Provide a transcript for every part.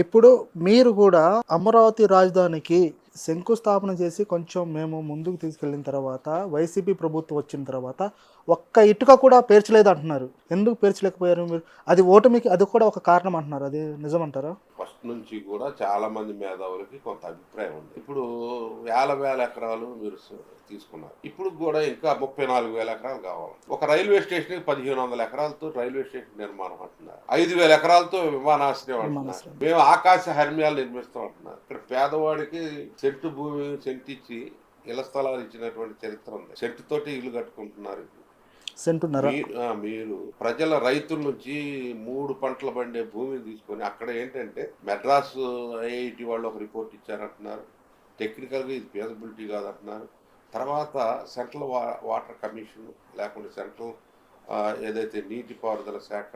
ఇప్పుడు మీరు కూడా అమరావతి రాజధానికి శంకుస్థాపన చేసి కొంచెం మేము ముందుకు తీసుకెళ్ళిన తర్వాత వైసీపీ ప్రభుత్వం వచ్చిన తర్వాత ఒక్క ఇటుక కూడా పేర్చలేదు అంటున్నారు. ఎందుకు పేర్చలేకపోయారు మీరు? అది ఓటమికి అది కూడా ఒక కారణం అంటున్నారు. అది నిజమంటారా? ఫస్ట్ నుంచి కూడా చాలా మంది మేధావులకి కొంత అభిప్రాయం ఉంది. ఇప్పుడు వేల ఎకరాలు మీరు తీసుకున్నారు. ఇప్పుడు కూడా ఇంకా 34,000 ఎకరాలు కావాలి. ఒక రైల్వే స్టేషన్ 1,500 ఎకరాలతో రైల్వే స్టేషన్ నిర్మాణం అంటున్నారు. 5,000 ఎకరాలతో విమానాశ్రయం అంటున్నారు. మేము ఆకాశ హర్మ్యాలు నిర్మిస్తాం అంటున్నారు. ఇక్కడ పేదవాడికి సెంటు భూమి సెంటిచ్చి ఇళ్ల స్థలాలు ఇచ్చినటువంటి చరిత్ర ఉంది. సెంటుతోటి ఇల్లు కట్టుకుంటున్నారు. సెంటున్నర మీరు ప్రజల రైతుల నుంచి 3 పంటలు పండే భూమిని తీసుకొని అక్కడ ఏంటంటే మెడ్రాస్ ఐఐటి వాళ్ళు ఒక రిపోర్ట్ ఇచ్చారంటున్నారు. టెక్నికల్గా ఇది ఫీజబిలిటీ కాదంటున్నారు. తర్వాత సెంట్రల్ వాటర్ కమిషన్ లేకుంటే సెంట్రల్ ఏదైతే నీటిపారుదల శాఖ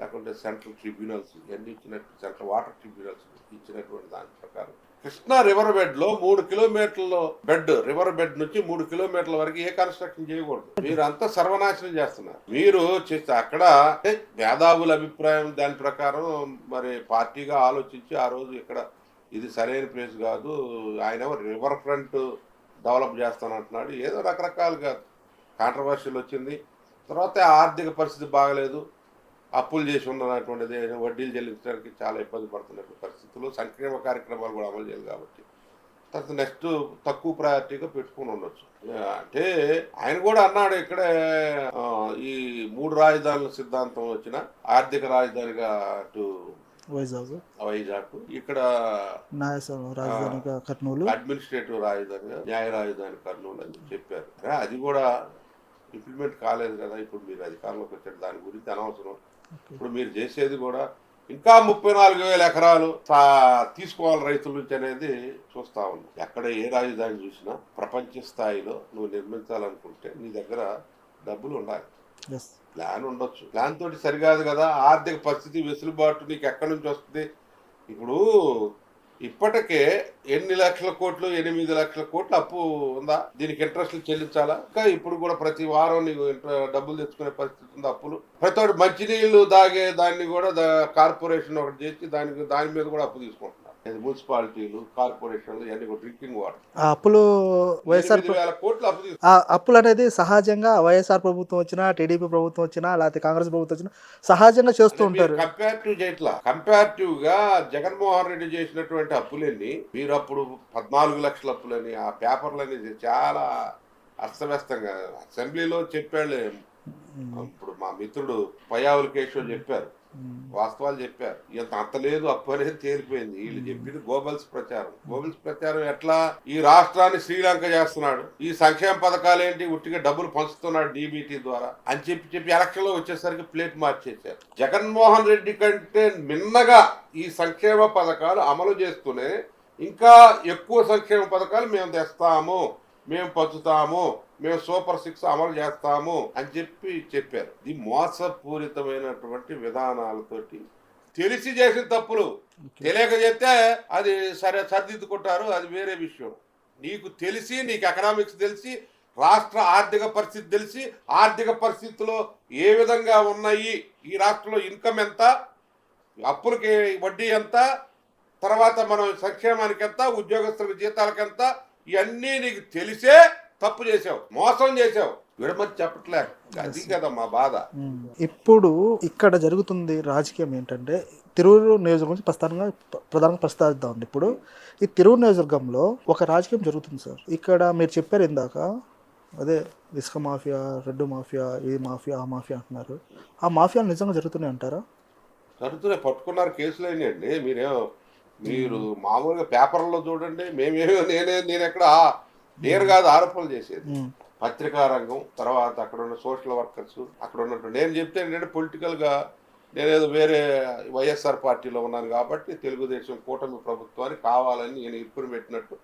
లేకుంటే సెంట్రల్ ట్రిబ్యునల్స్ ఇవన్నీ ఇచ్చినట్టు సెంట్రల్ వాటర్ ట్రిబ్యునల్స్ ఇచ్చినటువంటి దాని ప్రకారం కృష్ణా రివర్ బెడ్ లో 3 కిలోమీటర్ల బెడ్ రివర్ బెడ్ నుంచి 3 కిలోమీటర్ల వరకు ఏ కన్స్ట్రక్షన్ చేయకూడదు. మీరు అంతా సర్వనాశనం చేస్తున్నారు. మీరు చేస్తే అక్కడ మేధావుల అభిప్రాయం దాని ప్రకారం మరి పార్టీగా ఆలోచించి ఆ రోజు ఇక్కడ ఇది సరైన ప్లేస్ కాదు, ఆయన రివర్ ఫ్రంట్ డెవలప్ చేస్తానంటున్నాడు. ఏదో రకరకాలుగా కాంట్రవర్షియల్ వచ్చింది. తర్వాత ఆర్థిక పరిస్థితి బాగలేదు, అప్పులు చేసి ఉన్నటువంటిది, వడ్డీలు చెల్లించడానికి చాలా ఇబ్బంది పడుతున్నటువంటి పరిస్థితుల్లో సంక్షేమ కార్యక్రమాలు కూడా అమలు చేయాలి కాబట్టి తర్వాత నెక్స్ట్ తక్కువ ప్రయారిటీగా పెట్టుకుని ఉండొచ్చు. అంటే ఆయన కూడా అన్నాడు ఇక్కడే ఈ 3 రాజధానుల సిద్ధాంతం వచ్చిన ఆర్థిక రాజధానిగా అటు వైజాగ్ ఇక్కడ కర్నూలు అడ్మినిస్ట్రేటివ్ రాజధానిగా న్యాయ రాజధాని కర్నూలు అని చెప్పారు. అది కూడా ఇంప్లిమెంట్ కాలేదు కదా. ఇప్పుడు మీరు అధికారంలోకి వచ్చారు, దాని గురించి అనవసరం. ఇప్పుడు మీరు చేసేది కూడా ఇంకా 34,000 ఎకరాలు తీసుకోవాలి రైతుల నుంచి అనేది చూస్తా ఉన్నాం. ఎక్కడ ఏ రాజధాని చూసినా ప్రపంచ స్థాయిలో నువ్వు నిర్మించాలనుకుంటే నీ దగ్గర డబ్బులు ఉండాలి, ప్లాన్ ఉండొచ్చు. ప్లాన్ తోటి సరికాదు కదా. ఆర్థిక పరిస్థితి వెసులుబాటు నీకు ఎక్కడి నుంచి వస్తుంది? ఇప్పుడు ఇప్పటికే ఎన్ని లక్షల కోట్లు 8 లక్షల కోట్లు అప్పు ఉందా? దీనికి ఇంట్రెస్ట్లు చెల్లించాలా? ఇంకా ఇప్పుడు కూడా ప్రతి వారం నీకు డబ్బులు తెచ్చుకునే పరిస్థితి ఉంది. అప్పులు ప్రతి ఒక్కటి మంచినీళ్లు దాగే దాన్ని కూడా కార్పొరేషన్ ఒకటి చేసి దాని మీద కూడా అప్పు తీసుకుంటున్నారు. మున్సిపాలిటీలు కార్పొరేషన్లు ఇవన్నీ కూడా డ్రింకింగ్ వాటర్ అప్పులు వైఎస్ఆర్ కోట్లు అప్పు అప్పులు అనేది సహజంగా వైఎస్ఆర్ ప్రభుత్వం వచ్చినా టీడీపీ ప్రభుత్వం వచ్చినా లేకపోతే కాంగ్రెస్ ప్రభుత్వం వచ్చినా సహజంగా చేస్తూ ఉంటారు. కంపారిటివ్ గా జగన్మోహన్ రెడ్డి చేసినటువంటి అప్పులన్నీ మీరు అప్పుడు 14 లక్షల అప్పులని ఆ పేపర్లు అనేది చాలా అస్తవ్యస్తంగా అసెంబ్లీలో చెప్పాడు. ఇప్పుడు మా మిత్రుడు పయ్యావుల కేశవ్ చెప్పారు, వాస్తవాలు చెప్పారు. అంత లేదు అప్పు అనేది తేలిపోయింది. వీళ్ళు చెప్పింది గోబల్స్ ప్రచారం ఎట్లా ఈ రాష్ట్రాన్ని శ్రీలంక చేస్తున్నాడు, ఈ సంక్షేమ పథకాలు ఏంటి ఉట్టిగా డబ్బులు పంచుతున్నాడు డీబీటీ ద్వారా అని చెప్పి ఎలక్షన్ లో వచ్చేసరికి ప్లేట్ మార్చేశారు. జగన్మోహన్ రెడ్డి కంటే మిన్నగా ఈ సంక్షేమ పథకాలు అమలు చేస్తూనే ఇంకా ఎక్కువ సంక్షేమ పథకాలు మేము తెస్తాము, మేము పంచుతాము, మేము సూపర్ 6 అమలు చేస్తాము అని చెప్పారు. ఇది మోసపూరితమైనటువంటి విధానాలతోటి తెలిసి చేసిన తప్పులు తెలియక చేస్తే అది సరిదిద్దుకుంటారు, అది వేరే విషయం. నీకు తెలిసి నీకు ఎకనామిక్స్ తెలిసి రాష్ట్ర ఆర్థిక పరిస్థితి తెలిసి ఆర్థిక పరిస్థితిలో ఏ విధంగా ఉన్నాయి, ఈ రాష్ట్రంలో ఇన్కమ్ ఎంత, అప్పులకి వడ్డీ ఎంత, తర్వాత మనం సంక్షేమానికి ఎంత, ఉద్యోగస్తుల జీతాలకు ఎంత, ఇవన్నీ నీకు తెలిసే తప్పు చేసావు, మోసం చేసావు. విడమని చెప్పట్లే, అది కదా మా బాధ. ఇప్పుడు ఇక్కడ జరుగుతుంది రాజకీయం ఏంటంటే తిరువురు నియోజకవర్గం ప్రధానంగా ప్రస్తావిద్దాం. ఇప్పుడు ఈ తిరువురు నియోజకవర్గంలో ఒక రాజకీయం జరుగుతుంది సార్. ఇక్కడ మీరు చెప్పారు ఇందాక, అదే ఇసుక మాఫియా, రెడ్డు మాఫియా, ఈ మాఫియా ఆ మాఫియా అంటున్నారు. ఆ మాఫియాలు నిజంగా జరుగుతున్నాయి అంటారా? జరుగుతున్నాయి, పట్టుకున్నారు, కేసులు అయినాయండి. మీరు మామూలుగా పేపర్లో చూడండి. నేను ఎక్కడ నేరు కాదు ఆరోపణలు చేసేది. పత్రికా రంగం, తర్వాత అక్కడ ఉన్న సోషల్ వర్కర్స్, అక్కడ ఉన్నట్టు నేను చెప్తే ఏంటంటే పొలిటికల్ గా నేనేదో వేరే వైఎస్ఆర్ పార్టీలో ఉన్నాను కాబట్టి తెలుగుదేశం కూటమి ప్రభుత్వాన్ని కావాలని నేను ఇరుకుని పెట్టినట్టు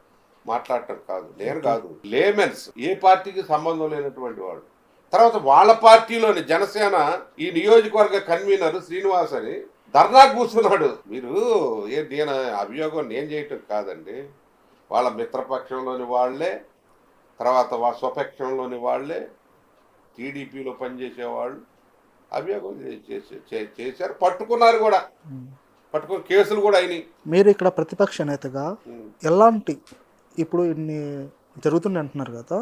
మాట్లాడటం కాదు. నేను కాదు, లేమెన్స్, ఏ పార్టీకి సంబంధం లేనటువంటి వాళ్ళు. తర్వాత వాళ్ళ పార్టీలోని జనసేన ఈ నియోజకవర్గ కన్వీనర్ శ్రీనివాస్ అని ధర్నా కూర్చున్నాడు. మీరు నేను అభియోగం నేను చేయటం కాదండి, వాళ్ళ మిత్రపక్షంలోని వాళ్లే, తర్వాత స్వపక్షంలోని వాళ్లే, టీడీపీలో పనిచేసేవాళ్ళు అభియోగం చేశారు, పట్టుకున్నారు కూడా. పట్టుకొని కేసులు కూడా అయినాయి. మీరు ఇక్కడ ప్రతిపక్ష నేతగా ఎలాంటి ఇప్పుడు ఇన్ని జరుగుతున్నాయి అంటున్నారు కదా,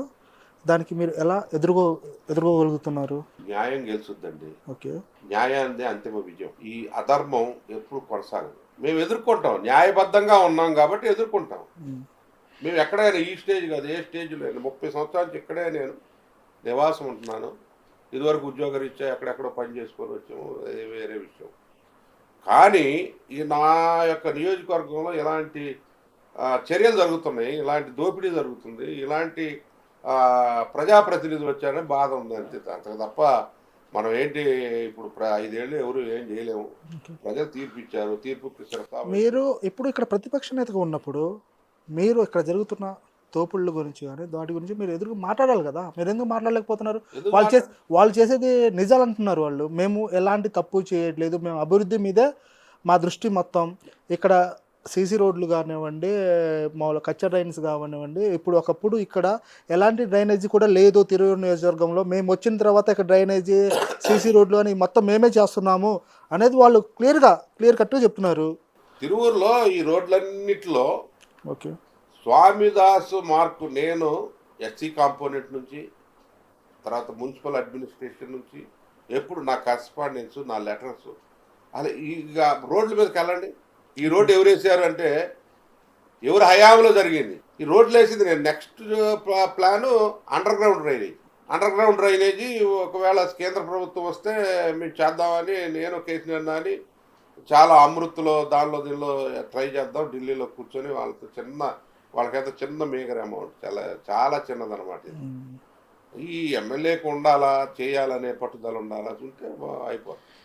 దానికి మీరు ఎలా ఎదుర్కోగలుగుతున్నారు? న్యాయం గెలుచుద్దండి. ఓకే. న్యాయానిదే అంతిమ విజయం. ఈ అధర్మం ఎప్పుడు కొనసాగదు. మేము ఎదుర్కొంటాం. న్యాయబద్ధంగా ఉన్నాం కాబట్టి ఎదుర్కొంటాం. ఉమ్. మేము ఎక్కడైనా ఈ స్టేజ్ కాదు, ఏ స్టేజ్లో 30 సంవత్సరాల నుంచి ఇక్కడే నేను నివాసం ఉంటున్నాను. ఇదివరకు ఉద్యోగరీత్యా ఎక్కడెక్కడో పని చేసుకొని వచ్చాము, అది వేరే విషయం. కానీ ఈ నా యొక్క నియోజకవర్గంలో ఇలాంటి చర్యలు జరుగుతున్నాయి, ఇలాంటి దోపిడీ జరుగుతుంది, ఇలాంటి ప్రజాప్రతినిధులు వచ్చారని బాధ ఉంది అంతే. అంతకు తప్ప మనం ఏంటి ఇప్పుడు 5 ఏళ్ళు ఎవరు ఏం చేయలేము. ప్రజలు తీర్పు ఇచ్చారు, తీర్పుకి శిరసావహించాలి. మీరు ఇప్పుడు ఇక్కడ ప్రతిపక్ష నేతగా ఉన్నప్పుడు మీరు ఇక్కడ జరుగుతున్న తోపుళ్ళ గురించి కానీ వాటి గురించి మీరు ఎదురు మాట్లాడాలి కదా, మీరు ఎందుకు మాట్లాడలేకపోతున్నారు? ఎందుకు వాళ్ళు చేసేది నిజాలు అంటున్నారు. వాళ్ళు మేము ఎలాంటి తప్పు చేయట్లేదు, మేము అభివృద్ధి మీదే మా దృష్టి మొత్తం. ఇక్కడ సీసీ రోడ్లు కానివ్వండి, మామూలు కచ్చా డ్రైన్స్ కానివ్వండి, ఇప్పుడు ఒకప్పుడు ఇక్కడ ఎలాంటి డ్రైనేజీ కూడా లేదు తిరువూరు నియోజకవర్గంలో. మేము వచ్చిన తర్వాత ఇక్కడ డ్రైనేజీ, సీసీ రోడ్లు అని మొత్తం మేమే చేస్తున్నాము అనేది వాళ్ళు క్లియర్ కట్గా చెప్తున్నారు. తిరువూరులో ఈ రోడ్లన్నిటిలో ఓకే. స్వామిదాసు మార్కు నేను ఎస్సీ కాంపోనెంట్ నుంచి, తర్వాత మున్సిపల్ అడ్మినిస్ట్రేషన్ నుంచి ఎప్పుడు నా కరస్పాండెన్స్, నా లెటర్స్ అలా ఇక రోడ్ల మీదకి వెళ్ళండి. ఈ రోడ్డు ఎవరు వేసారు అంటే ఎవరు హయాంలో జరిగింది. ఈ రోడ్లు వేసింది నేను. Next plan under ground drainage ఒకవేళ కేంద్ర ప్రభుత్వం వస్తే మేము చేద్దామని నేను కేసీఆర్ అని చాలా అమృత్లో దీనిలో ట్రై చేద్దాం, ఢిల్లీలో కూర్చొని వాళ్ళకైతే చిన్న మేకర్ అమౌంట్, చాలా చిన్నదనమాట. ఈ ఎమ్మెల్యేకి ఉండాలా, చేయాలనే పట్టుదల ఉండాలా ఉంటే అయిపోతుంది.